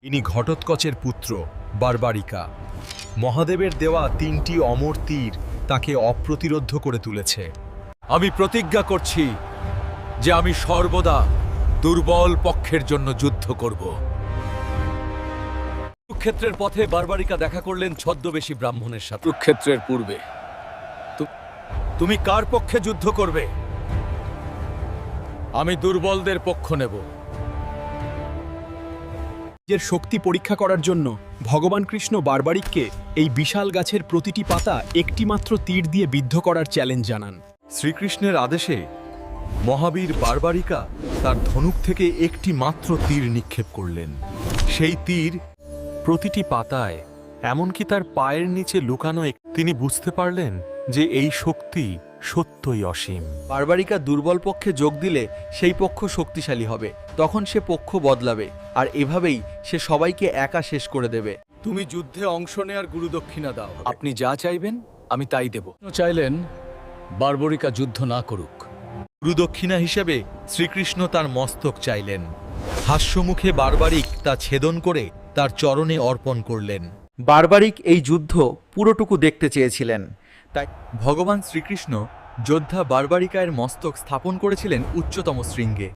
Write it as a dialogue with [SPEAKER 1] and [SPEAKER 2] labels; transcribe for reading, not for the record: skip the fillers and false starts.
[SPEAKER 1] ইনি ঘটোৎকচের পুত্র বারবারিকা। মহাদেবের দেওয়া ৩টি অমর তীর তাকে অপ্রতিরোধ্য করে তুলেছে।
[SPEAKER 2] আমি প্রতিজ্ঞা করছি যে আমি সর্বদা দুর্বল পক্ষের জন্য যুদ্ধ করব। কুরুক্ষেত্রের পথে বারবারিকা দেখা করলেন ছদ্মবেশী ব্রাহ্মণের সাথে। কুরুক্ষেত্রের পূর্বে তুমি কার পক্ষে যুদ্ধ করবে? আমি দুর্বলদের পক্ষ নেব।
[SPEAKER 3] নিজের শক্তি পরীক্ষা করার জন্য ভগবান কৃষ্ণ বারবারিককে এই বিশাল গাছের প্রতিটি পাতা একটি মাত্র তীর দিয়ে বিদ্ধ করার চ্যালেঞ্জ জানান।
[SPEAKER 1] শ্রীকৃষ্ণের আদেশে মহাবীর বারবারিকা তার ধনুক থেকে একটি মাত্র তীর নিক্ষেপ করলেন। সেই তীর প্রতিটি পাতায়, এমনকি তার পায়ের নিচে লুকানো তিনি বুঝতে পারলেন যে এই শক্তি সত্যই অসীম।
[SPEAKER 4] বারবারিকা দুর্বল পক্ষে যোগ দিলে সেই পক্ষ শক্তিশালী হবে, তখন সে পক্ষ বদলাবে, আর এভাবেই সে সবাইকে একা শেষ করে দেবে।
[SPEAKER 2] তুমি যুদ্ধে অংশ নেয়ার গুরুদক্ষিণা দাও। আপনি যা চাইবেন আমি তাই দেব। চাইলেন বারবারিকা যুদ্ধ না করুক।
[SPEAKER 1] গুরুদক্ষিণা হিসেবে শ্রীকৃষ্ণ তার মস্তক চাইলেন। হাস্যমুখে বারবারিক তা ছেদন করে তার চরণে অর্পণ করলেন।
[SPEAKER 4] বারবারিক এই যুদ্ধ পুরোটুকু দেখতে চেয়েছিলেন, তাই
[SPEAKER 1] ভগবান শ্রীকৃষ্ণ যোদ্ধা বারবারিকায়ের মস্তক স্থাপন করেছিলেন উচ্চতম শৃঙ্গে।